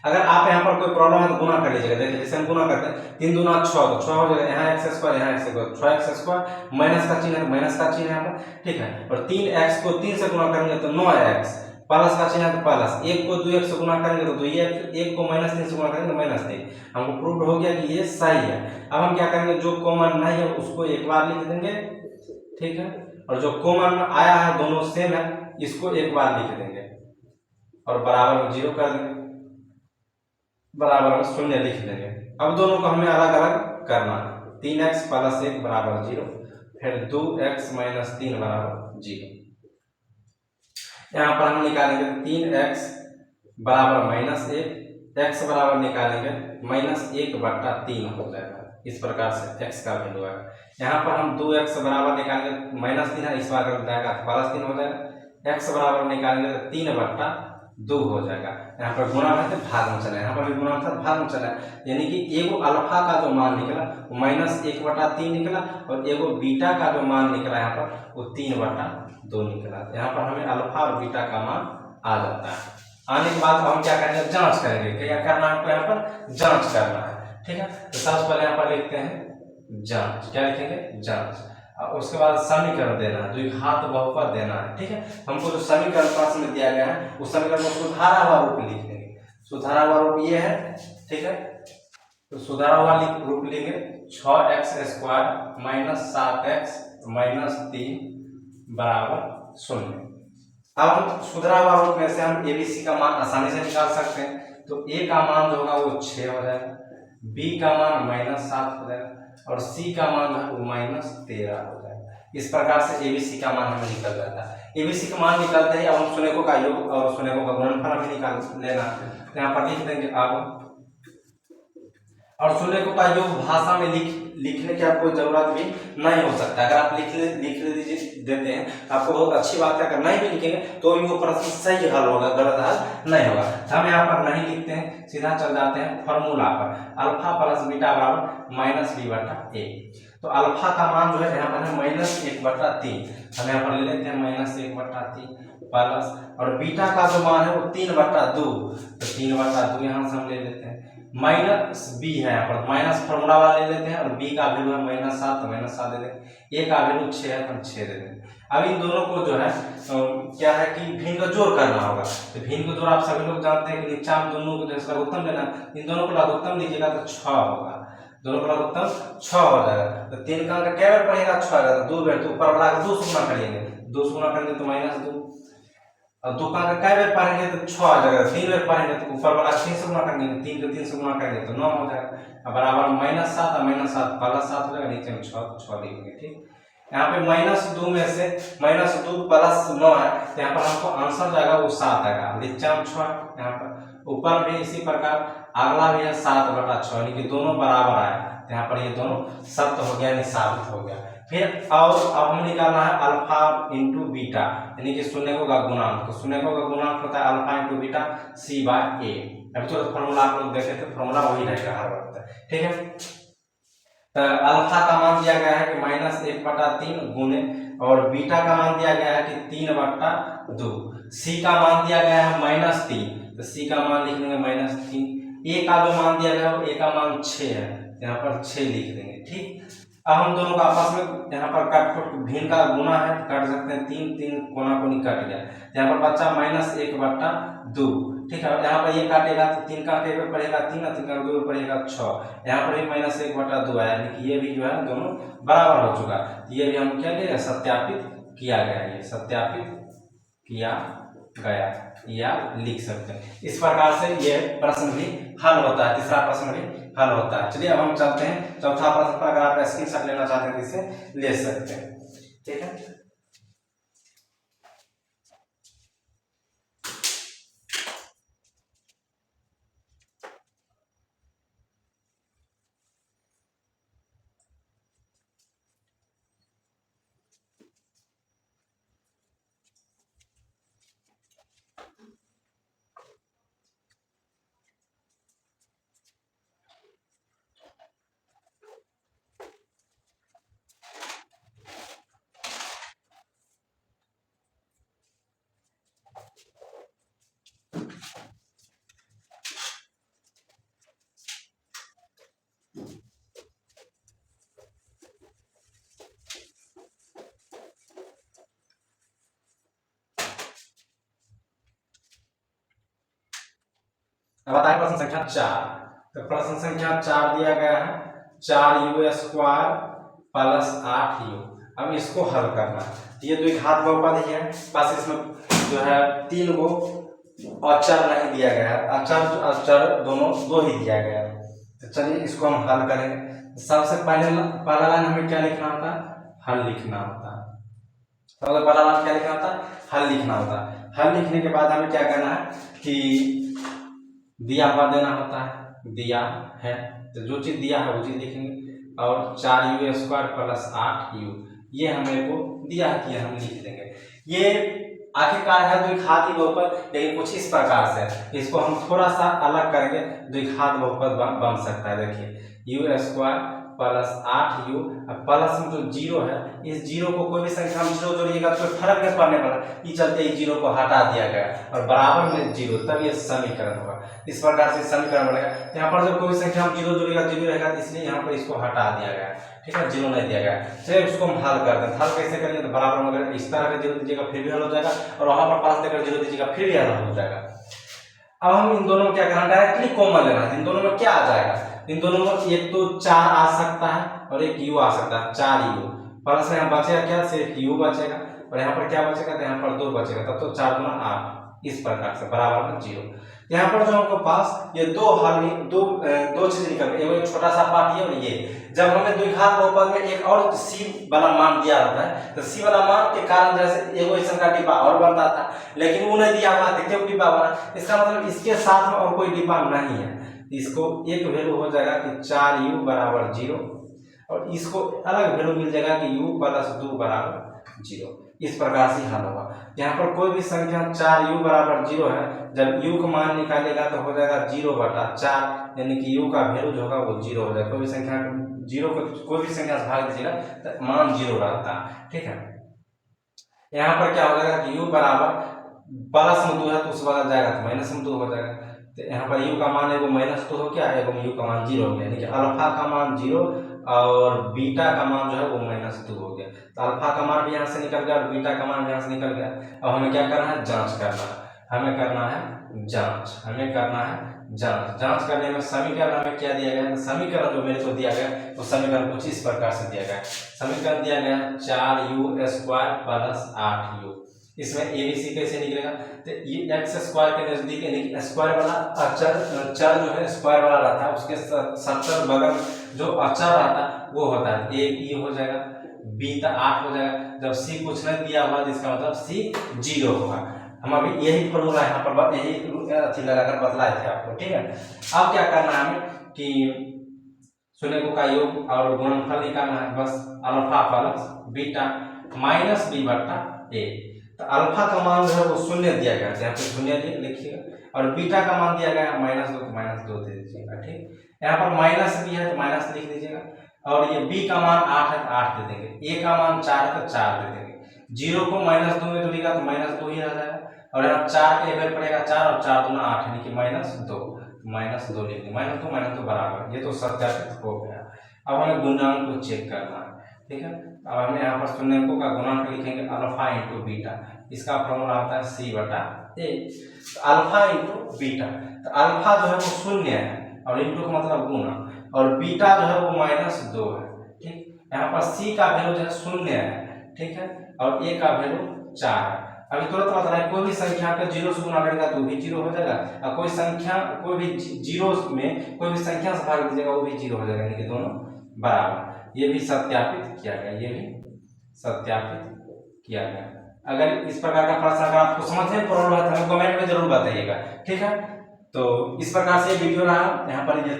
अगर आप यहाँ पर कोई प्रॉब्लम है तो गुणा कर लीजिएगा। देखिए जैसे हम गुणा करते हैं 3 दूना 6, तो 6 हो जाएगा, यहाँ x², यहाँ x², 6x², माइनस का चिन्ह है, माइनस का चिन्ह है यहाँ पर। ठीक है, और 3x को 3 से गुणा करेंगे तो 9x, प्लस का चिन्ह है तो प्लस, 1 को 2x से गुणा करेंगे तो 2x, 1 को -3 से गुणा करेंगे तो -3। हमको प्रूव हो गया कि ये सही है। अब हम क्या करेंगे, जो कॉमन नहीं है उसको एक बार लिख देंगे, ठीक है, और जो कॉमन आया है दोनों सेम है, इसको एक बार लिख देंगे, और बराबर में 0 कर देंगे, बराबर में 0 लिख देंगे। अब दोनों को हमें अलग अलग करना है। 3x + 1 बराबर 0, फिर 2x - 3 बराबर 0। यहाँ पर हम निकालेंगे 3x बराबर -1, x बराबर निकालेंगे -1/3 हो जाएगा। इस प्रकार से x का वैल्यू आएगा। यहाँ पर हम 2x बराबर निकालेंगे -3 है, इस बार कर जाएगा +3 हो जाएगा। x बराबर निकालेंगे तो 3/2 हो जाएगा। यहाँ पर गुणा है तो भाग में चला, यहाँ पर भी गुणा था भाग में चला, यानी कि एगो अल्फा का जो मान निकला वो -1/3 निकला और एगो बीटा का जो मान निकला यहाँ पर वो 3/2 निकला। यहाँ पर हमें अल्फा और बीटा का मान आ जाता है। आने के बाद हम क्या करेंगे, जांच करेंगे। क्या करना है आपको, यहाँ पर जांच करना है, ठीक है। तो सबसे पहले यहाँ पर लिखते हैं जांच, क्या लिखेंगे, जांच। और उसके बाद समीकरण देना है, द्विघात बहुपद देना है, ठीक है। हमको जो समीकरण प्रश्न में दिया गया है उस समीकरण को सुधारा हुआ रूप लिख देंगे। सुधारा हुआ रूप ये है, ठीक है। तो सुधारा हुआ रूप लेंगे 6x² - 7x - 3 बराबर 0। अब हम सुधरा हुआ रूप में से हम ABC का मान आसानी से निकाल सकते हैं। तो A का मान जो होगा वो 6 हो जाएगा, B का मान -7 हो जाएगा और C का मान जो है वो -13 हो जाएगा। इस प्रकार से ABC का मान हमें निकल जाता है। ABC का मान निकलते ही अब हम सुनेको का योग और सुनेको का गुणनफल भी निकाल लेना है। यहाँ पर लिख देंगे अब, और सुनेको का योग भाषा में लिखने की आपको जरूरत भी नहीं हो सकता। अगर आप लिख देते हैं आपको बहुत अच्छी बात है। अगर नहीं भी लिखेंगे तो भी वो प्रश्न सही हल होगा, गलत हल नहीं होगा। हम यहाँ पर नहीं लिखते हैं, सीधा चल जाते हैं फॉर्मूला पर, अल्फा प्लस बीटा बराबर -b/a। तो अल्फा का मान जो है यहाँ पर है -1/3, हम यहाँ पर ले लेते हैं -1/3 प्लस, और बीटा का जो मान है वो 3/2, तो 3/2 यहाँ से हम ले लेते हैं। -b है यहाँ पर, माइनस फॉर्मूला वाला ले लेते हैं और b का वैल्यू है -7, तो -7 दे देंगे। a का वैल्यू 6 है तो हम 6 दे देंगे। अब इन दोनों को जो है क्या है कि भिन्न का जोड़ करना होगा। तो भिन्न का जोड़ आप सभी लोग जानते हैं कि नीचा में दोनों को जैसे लघुत्तम लेना, इन दोनों को लघुत्तम लीजिएगा तो 6 होगा, दोनों को लघुत्तम 6 हो जाएगा। तो 3 का अंक क्या बार पड़ेगा, 6 आएगा, तो 2 बार, तो ऊपर वाला का 2 से गुणा करेंगे, 2 से गुणा करेंगे तो -2, और 2 का अंक क्या बार पढ़ेंगे तो 6 आ जाएगा। 3 बार पढ़ेंगे तो ऊपर वाला 3 से गुणा करेंगे, 3 को 3 से गुणा करेंगे तो 9 हो जाएगा, बराबर -7 और -7 +7 हो जाएगा, नीचे में 6 लिखेंगे, ठीक। यहाँ पे -2 में से -2 + 9 है, तो यहाँ पर हमको आंसर जाएगा वो 7 आएगा, नीचे में 6, यहाँ पर ऊपर भी इसी प्रकार अगला भी है 7/6, यानी कि दोनों बराबर आए, तो यहाँ पर ये दोनों सत्य हो गया, यानी साबित हो गया। फिर और अब हमें निकालना है अल्फा इंटू बीटा, यानी कि शून्यकों का गुणांक। तो शून्यकों का गुणांक होता है अल्फा इंटू बीटा C/A। अभी तो फॉर्मूला आप लोग देखे थे, फॉर्मूला वही रहेगा हर वक्त, ठीक है। अल्फा का मान दिया गया है कि -1/3 गुणे, और बीटा का मान दिया गया है कि 3/2, सी का मान दिया गया है -3, तो सी का मान लिख देंगे -3। ए का जो मान दिया गया है ए का मान 6 है, यहाँ पर 6 लिख देंगे, ठीक। अब हम दोनों का आपस में यहाँ पर काट भिन्न का गुना है, काट सकते हैं, 3 कोना कोनी कट गया, यहाँ पर बच्चा -1/2, ठीक है। यहाँ पर ये काटेगा तो 3 का एक पड़ेगा 3 और 3 का 2 पड़ेगा 6, यहाँ पर भी -1/2 आया, यानी कि ये भी जो है दोनों बराबर हो चुका। ये भी हम क्या किया, सत्यापित किया गया, ये सत्यापित किया गया, या लिख सकते हैं। इस प्रकार से ये प्रश्न भी हल होता है, तीसरा प्रश्न भी हल होता है। चलिए अब हम चलते हैं चौथा प्रश्न पर। अगर आप स्क्रीनशॉट लेना चाहते हैं तो इसे ले सकते हैं, ठीक है। अब आता है प्रश्न संख्या 4। तो प्रश्न संख्या 4 दिया गया है 4u² + 8u। अब इसको हल करना है। ये द्विघात बहुपद ही है, बस इसमें जो है 3 गो अचर नहीं दिया गया है, अचर दोनों 2 ही दिया गया है। तो चलिए इसको हम हल करेंगे। सबसे पहला लाइन हमें क्या लिखना होता है, हल लिखना होता है। सबसे पहला लाइन क्या लिखना होता है, हल लिखना होता है। हल लिखने के बाद हमें क्या करना है कि दिया हुआ देना होता है, दिया है तो जो चीज़ दिया है वो चीज़ लिखेंगे। और 4u² प्लस 8u ये हमें को दिया है कि हम लिख देंगे। ये आखिरकार है द्विघाती बहुपद, लेकिन कुछ इस प्रकार से इसको हम थोड़ा सा अलग करेंगे, द्विघात बहुपद बन सकता है। देखिए u² प्लस 8u, प्लस में जो जीरो है इस जीरो को कोई भी संख्या हम जीरो जोड़िएगा तो फर्क नहीं पड़ने वाला, इस चलते इस जीरो को हटा दिया गया और बराबर में जीरो, तब ये समीकरण होगा। इस प्रकार से समीकरण बनेगा। यहाँ पर जब कोई संख्या हम जीरो जोड़ेगा जीरो रहेगा, इसलिए यहाँ पर इसको हटा दिया गया, ठीक है, जीरो नहीं दिया गया। चलिए उसको हम हल करते हैं। हल कैसे करेंगे तो बराबर में इस तरह का जीरो दीजिएगा फिर भी हल हो जाएगा, और वहां पर पास देकर जीरो दीजिएगा फिर भी हल हो जाएगा। अब हम इन दोनों में क्या करना, डायरेक्टली कॉमन लेना है। इन दोनों में क्या आ जाएगा, इन दोनों में एक तो 4 आ सकता है और एक u आ सकता है, 4u प्लस में यहाँ बचेगा क्या, सिर्फ u बचेगा, और यहाँ पर क्या बचेगा तो यहाँ पर 2 बचेगा, तब तो 4 दूना 8, इस प्रकार से बराबर में 0। यहाँ पर जो हमको पास ये दो चीज निकल गई, एक छोटा सा पार्ट ये और ये। जब हमें द्विघात बहुपद में एक और c वाला मान दिया होता है तो c वाला मान के कारण जैसे एगो ऐसा का डिब्बा और बनता था, लेकिन वो नहीं दिया हुआ, देखते हो डिब्बा बना, इसका मतलब इसके साथ में और कोई डिब्बा नहीं है। इसको एक वैल्यू हो जाएगा कि 4u बराबर 0, और इसको अलग वैल्यू मिल जाएगा कि u प्लस 2 बराबर 0। इस प्रकार से हल होगा। यहाँ पर कोई भी संख्या 4u बराबर 0 है, जब u का मान निकालेगा तो हो जाएगा 0/4, यानी कि u का वैल्यू जो होगा वो 0 हो जाएगा। कोई भी संख्या 0 को कोई भी संख्या से भाग दीजिएगा तो मान 0 रहता है, ठीक है। यहाँ पर क्या हो जाएगा कि u बराबर प्लस में 2 है तो उस बदल जाएगा तो माइनस में 2 हो जाएगा। तो यहाँ पर u का मान एगो -2 हो गया, एगो u का मान 0 हो गया, यानी कि अल्फा का मान 0 और बीटा का मान जो है वो -2 हो गया। तो अल्फा का मान भी यहाँ से निकल गया और बीटा का मान यहाँ से निकल गया। अब हमें क्या करना है, जांच करना है। हमें करना है जांच करने में समीकरण हमें क्या दिया गया है, समीकरण जो मेरे को दिया गया तो समीकरण कुछ इस प्रकार से दिया गया है। समीकरण दिया गया 4u² प्लस 8u। इसमें एबीसी कैसे निकलेगा, तो ये x² के नजदीक यानी कि स्क्वायर वाला चर जो है स्क्वायर वाला रहता है, उसके 70 बगल जो अचर रहता है वो होता है, a e हो जाएगा, b तो 8 हो जाएगा। जब c कुछ नहीं दिया हुआ जिसका मतलब c 0 होगा। हम अभी यही फॉर्मूला यहाँ पर यही अथी लगाकर बतलाए थे आपको, ठीक है। अब क्या करना है हमें कि शून्य का योग और गुणनफल निकालना है, बस alpha plus beta minus b/a। तो अल्फा का मान जो है वो 0 दिया गया है, यहाँ पे 0 लिखिएगा, और बीटा का मान दिया गया है -2 तो -2 दे दीजिएगा, ठीक। यहाँ पर माइनस भी है तो माइनस लिख दीजिएगा, और ये b का मान 8 है तो 8 दे देंगे, a का मान 4 है तो 4 दे देंगे। 0 को -2 में जोड़िएगा तो -2 ही रह जाएगा, और यहाँ 4 के लेवल पड़ेगा 4 और 4 दूना 8 यानी कि -2 लिख देंगे, -2 बराबर, ये तो सत्यापित हो गया। अब हमें गुणांक को चेक करना है, ठीक है। अब हमें यहाँ पर शून्यकों का गुणांक लिखेंगे अल्फा इंटू बीटा, इसका फॉर्मूला होता है c/a। अल्फा इंटू बीटा, तो अल्फा जो है वो 0 है और इंटू का मतलब गुना, और बीटा जो है वो -2 है, ठीक। यहाँ पर c का वैल्यू जो है 0 है, ठीक है, और a का वैल्यू 4 है। अभी तुरंत बता रहे, कोई भी संख्या का 0 से गुना करेगा तो भी 0 हो जाएगा, और कोई संख्या कोई भी 0 में कोई भी संख्या से भाग दीजिएगा वो भी 0 हो जाएगा, यानी कि दोनों बराबर। ये भी सत्यापित किया गया, अगर इस प्रकार का प्रश्न अगर आपको समझ में प्रॉब्लम है तो हमें कमेंट में जरूर बताइएगा, ठीक है। तो इस प्रकार से वीडियो रहा यहाँ पर, ये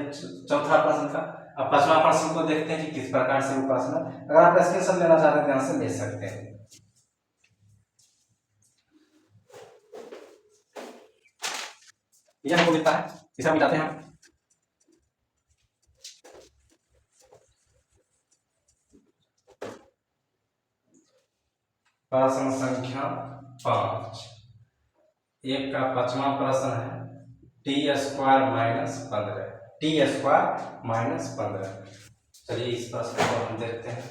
चौथा प्रश्न का। अब पांचवा प्रश्न को देखते हैं कि किस प्रकार से वो प्रश्न, अगर आप स्क्रीनशॉट लेना चाहते हैं यहाँ से ले सकते हैं। ये हमको मिलता है, इसे हम मिटाते हैं। प्रश्न संख्या 5, एक का 5वां प्रश्न है t² - 15। चलिए इस प्रश्न को हम देखते हैं।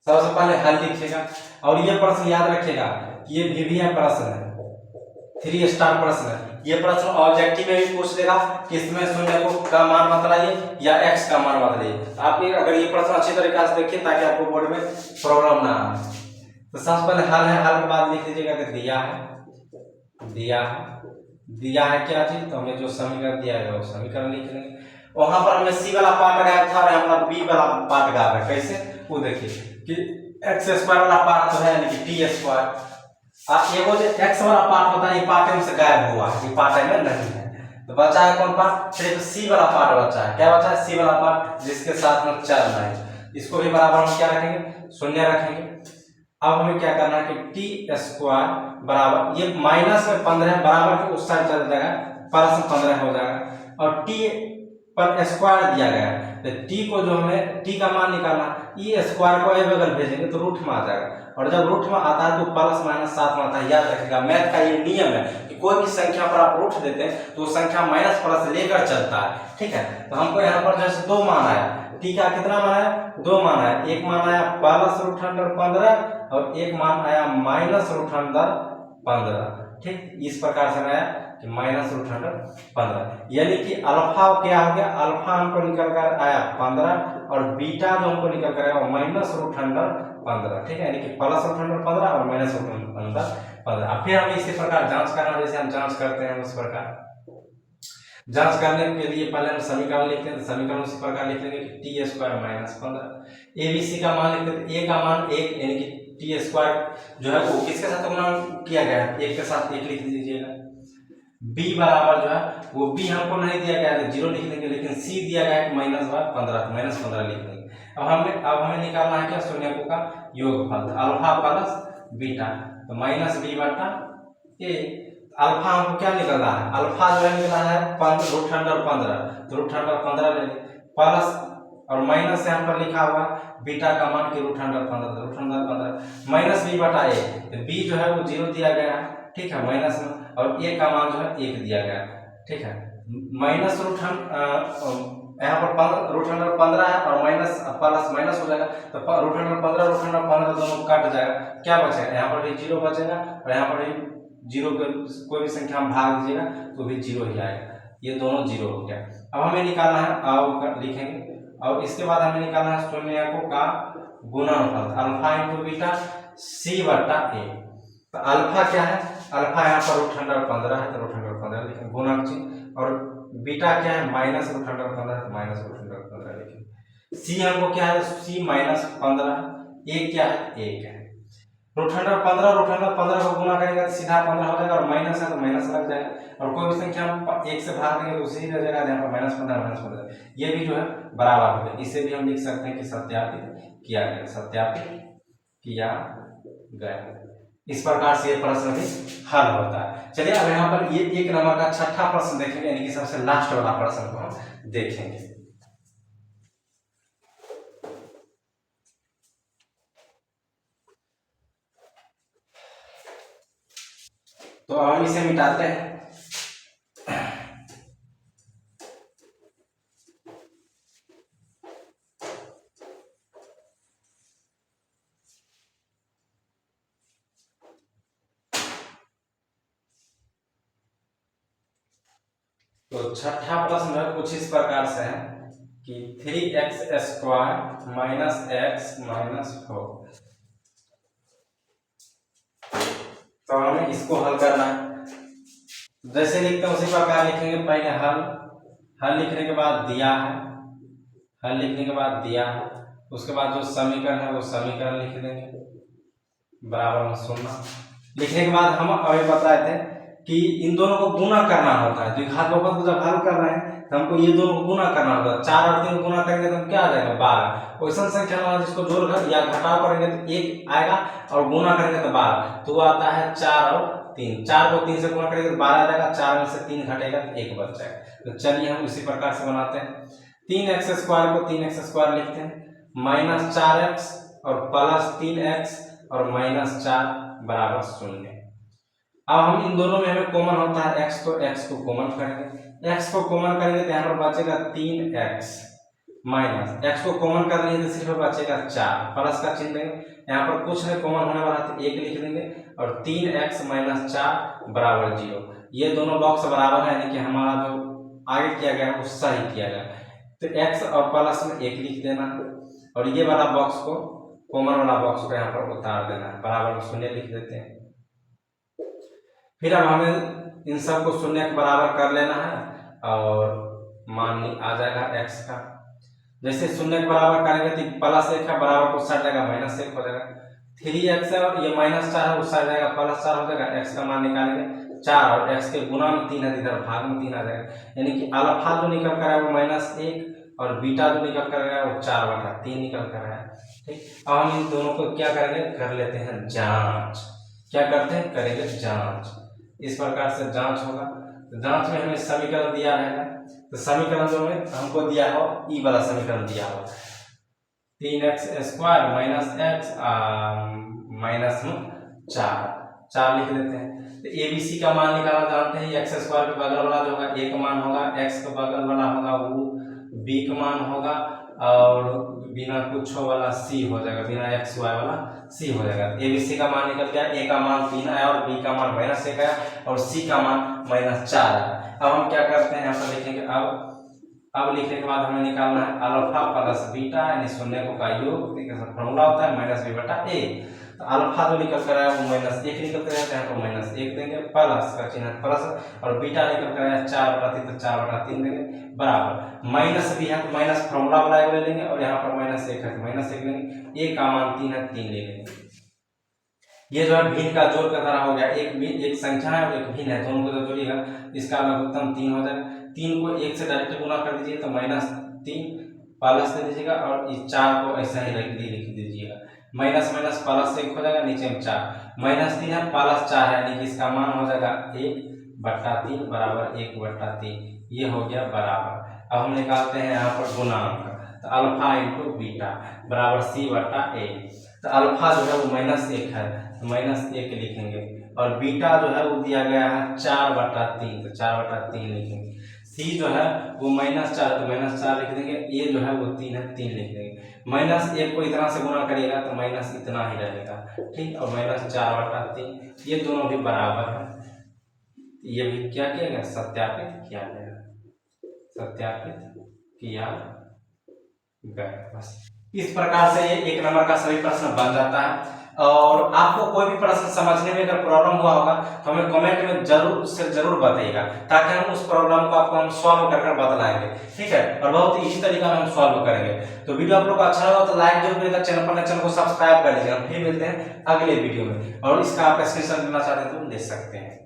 सबसे पहले हल लिखिएगा, और ये प्रश्न याद रखिएगा कि ये VVI प्रश्न है, 3 स्टार प्रश्न है। ये प्रश्न ऑब्जेक्टिव में भी पूछ लेगा कि इसमें शून्य को का मान बतलाइए या x का मान बतलाइए। आप अगर ये प्रश्न अच्छी तरीके से देखिए ताकि आपको बोर्ड में प्रॉब्लम ना आए। तो सबसे पहले हल है, हल के बाद लिख दीजिएगा कि दिया है क्या चीज, तो हमें जो समीकरण दिया है वो समीकरण लिख लेंगे। वहां पर हमने c वाला पार्ट लगाया था और यहाँ पर b वाला पार्ट लगा है, कैसे वो देखिए कि x² वाला पार्ट तो है यानी कि t², ये वो जो एक्स वाला पार्ट होता है ये पार्ट में से गायब हुआ है, ये पार्ट में नहीं है। तो बचा है कौन पार्ट, सिर्फ सी वाला पार्ट बचा है। क्या बचा है, सी वाला पार्ट जिसके साथ में चल रहा है। इसको भी बराबर हम क्या रखेंगे, शून्य रखेंगे। अब हमें क्या करना है कि टी स्क्वायर बराबर, ये माइनस में 15 बराबर के उस साइड चला जाएगा, प्लस में 15 हो जाएगा। और टी पर स्क्वायर दिया गया है, तो टी को जो हमें टी का मान निकालना, ये स्क्वायर को ए बगल भेजेंगे तो रूट में आ जाएगा। और जब रूट में आता है तो प्लस माइनस साथ में आता है। याद रखिएगा, मैथ का ये नियम है कि कोई भी संख्या पर आप रूट देते हैं तो संख्या माइनस प्लस लेकर चलता है। ठीक है, तो हमको यहाँ पर जैसे 2 मान आया, टी का कितना मान आया, 2 मान आया। एक मान आया प्लस रूट अंडर 15 और एक मान आया माइनस रूट अंडर 15। ठीक, इस प्रकार से आया कि माइनस रूट अंडर 15, यानी कि अल्फा क्या हो गया, अल्फा हमको निकल कर आया 15 और बीटा जो हमको निकल कर आया माइनस रूट अंडर 15। ठीक है, यानी कि प्लस रूट अंडर 15 और माइनस रूट अंडर 15। फिर हमें इसी प्रकार जांच करना, जैसे हम जांच करते हैं उस प्रकार जांच करने के लिए पहले हम समीकरण लिखते हैं। तो समीकरण उसी प्रकार लिख लेंगे कि T square minus 15, A B C का मान लिखते हैं। ए का मान 1 यानी कि टी स्क्वायर जो है वो किसके साथ गुणा किया गया है, 1 के साथ 1 लिख दीजिएगा। बी बराबर जो है वो बी हमको नहीं दिया गया है 0 लिख देंगे, लेकिन सी दिया गया है माइनस 15, माइनस 15 लिख देंगे। अब हमें निकालना है क्या, शून्यकों का योगफल, अल्फा प्लस बीटा, तो माइनस बी बटा ए। अल्फा हमको क्या निकल रहा है, अल्फा जो है निकला है रूट अंडर 15, तो रूट अंडर 15 ले प्लस और माइनस यहाँ पर लिखा हुआ बीटा का मान की root under 15, root under 15 minus B बटा ए, तो बी जो है वो 0 दिया गया है। ठीक है, माइनस में, और ए का मान जो है 1 दिया गया है। ठीक है, माइनस रूट यहाँ पर रूट अंडर 15 है और माइनस प्लस माइनस हो जाएगा, तो रूट अंडर 15 दोनों कट जाएगा। क्या बचेगा, यहाँ पर भी 0 बचेगा और यहाँ पर भी 0 के कोई भी संख्या में भाग दीजिएगा तो भी 0 ही आएगा, ये दोनों 0 हो गया। अब हमें निकालना है, अब लिखेंगे, और इसके बाद हमें निकालना है शून्यकों का गुणनफल, अल्फा इंटू बीटा सी बटा ए। तो अल्फा क्या है, अल्फा यहाँ पर रूट अंडर 15 है, तो रूट अंडर 15 लिखेंगे गुणक चिन्ह, और बीटा क्या है माइनस रूट अंडर 15, तो माइनस रूट अंडर 15 लिखेंगे। सी हमको क्या है, सी माइनस 15, ए क्या है, 1 है। रूट अंडर 15 को गुना करेंगे तो सीधा 15 हो जाएगा, और माइनस है तो माइनस लग जाएगा, और कोई भी संख्या हम 1 से भाग देंगे तो उसी रह जाएगा, यहाँ पर माइनस 15 ये भी जो है बराबर हो गया। इसे भी हम लिख सकते हैं कि सत्यापित किया गया, सत्यापित किया गया। इस प्रकार से ये प्रश्न भी हल होता है। चलिए अब यहाँ पर ये 1 नंबर का छठा प्रश्न देखेंगे, यानी कि सबसे लास्ट वाला प्रश्न को हम देखेंगे। तो हम इसे मिटाते हैं। तो छठा प्रश्न है कुछ इस प्रकार से है कि 3x square minus x minus 4, तो हमें इसको हल करना है। जैसे लिखते हैं उसी प्रकार लिखेंगे। पहले हल लिखने के बाद दिया है, हल लिखने के बाद दिया है, उसके बाद जो समीकरण है वो समीकरण लिख देंगे बराबर में 0। लिखने के बाद हम अभी बताए थे कि इन दोनों को गुना करना होता है। द्विघात बहुपद को जब हल कर रहे हैं तो हमको ये दोनों को गुना करना होता है। 4 और 3 गुना करेंगे तो क्या आ जाएगा 12। क्वेश्चन संख्या वाला जिसको जोड़कर या घटाव करेंगे तो 1 आएगा, और गुना करेंगे तो 12, तो आता है 4 और 3। 4 को 3 से गुना करेंगे तो 12 आ जाएगा, 4 में से 3 घटेगा तो 1 बच जाएगा। तो चलिए हम इसी प्रकार से बनाते हैं। 3x स्क्वायर को 3x स्क्वायर लिखते हैं, माइनस 4x और प्लस 3x और माइनस 4 बराबर 0। अब हम इन दोनों में हमें कॉमन होता है x, तो x को कॉमन करेंगे। x को कॉमन करेंगे तो यहाँ पर बचेगा 3x, माइनस x को कॉमन कर लेंगे तो सिर्फ बचेगा 4, प्लस का चिन्ह देंगे। यहाँ पर कुछ नहीं कॉमन होने वाला तो 1 लिख देंगे, और 3x माइनस 4 बराबर 0। ये दोनों बॉक्स बराबर है, यानी कि हमारा जो आगे किया गया वो सही किया गया। तो x और प्लस में 1 लिख देना, और ये वाला बॉक्स को, कॉमन वाला बॉक्स को यहाँ पर उतार देना है, बराबर में 0 लिख देते हैं। फिर अब हमें इन सब को 0 के बराबर कर लेना है, और मान आ जाएगा x का। जैसे 0 के बराबर करेंगे तो प्लस 1 का बराबर को सट जाएगा, माइनस 1 हो जाएगा। 3x है और ये -4 है, उस साइड जाएगा +4 हो जाएगा। x का मान निकालेंगे 4 और x के गुना में 3 है, इधर भाग में 3 आ जाएगा, यानी कि अल्फा जो निकल कर आया वो -1 और बीटा जो निकल कर आया वो 4/3 निकल कर आया। ठीक, अब हम इन दोनों को क्या करेंगे, कर लेते हैं जांच। क्या करते हैं, करेंगे जांच। इस प्रकार से जांच होगा। तो जांच में हमें समीकरण दिया रहेगा, तो समीकरण जो में हमको दिया हो ई वाला समीकरण दिया हो 3x² - -4 4 लिख लेते हैं। तो ABC का मान निकालना जानते हैं, x² के बगल वाला जो होगा a का मान होगा, x के बगल वाला होगा वो b का मान होगा और बिना कुछ वाला c हो जाएगा, बिना x y वाला c हो जाएगा। ABC का मान निकल गया, a का मान 3 आया और b का मान -1 आया और c का मान -4 आया। अब हम क्या करते हैं, यहाँ पर लिखेंगे अब लिखने के बाद हमें निकालना है अल्फा प्लस बीटा, यानी शून्य का योग फॉर्मूला होता है -b/a। तो अल्फा जो निकल कर आया वो -1 निकल कर आया, यहाँ पर -1 देंगे, प्लस का चिन्ह प्लस और बीटा निकल कर आया 4/3 तो 4/3 देंगे, बराबर माइनस भी है तो माइनस फॉर्मूला वाला ले लेंगे और यहाँ पर -1 है तो -1 लेंगे, a का मान 3 है 3 ले लेंगे। ये जो है भिन्न का जोड़ का तरह हो गया, एक संख्या है और एक भिन्न है, दोनों को जब जोड़िएगा इसका लघुत्तम 3 हो जाएगा। 3 को 1 से डायरेक्ट गुना कर दीजिए तो -3 प्लस दे दीजिएगा और इस 4 को ऐसा ही लिख दीजिएगा, माइनस प्लस 1 हो जाएगा, नीचे में 4 -3 है प्लस 4 है, यानी कि इसका मान हो जाएगा 1/3 बराबर 1/3, ये हो गया बराबर। अब हम निकालते हैं यहाँ पर गुणांक, तो अल्फा इंटू बीटा बराबर c/a। तो अल्फा जो है वो -1 है तो -1 लिखेंगे और बीटा जो है वो दिया गया है 4/3 तो 4/3 लिखेंगे। c जो है वो -4 तो -4 लिख देंगे, a जो है वो 3 है 3 लिख देंगे। -1 को इतना से गुना करिएगा तो माइनस इतना ही रहेगा, ठीक, और -4/3 ये दोनों भी बराबर है। ये भी क्या किया गया, सत्यापित किया गया, सत्यापित किया गया। बस इस प्रकार से ये 1 नंबर का सभी प्रश्न बन जाता है। और आपको कोई भी प्रश्न समझने में अगर प्रॉब्लम हुआ होगा तो हमें कमेंट में जरूर बताइएगा, ताकि हम उस प्रॉब्लम को आपको हम सॉल्व कर बतलाएंगे, ठीक है, और बहुत इजी तरीका में हम सॉल्व करेंगे। तो वीडियो आप लोग को अच्छा लगा तो लाइक जरूर करिएगा, चैनल को सब्सक्राइब कर लीजिएगा। फिर मिलते हैं अगले वीडियो में, और इसका आप स्क्रीनशॉट लेना चाहते हैं तो ले सकते हैं।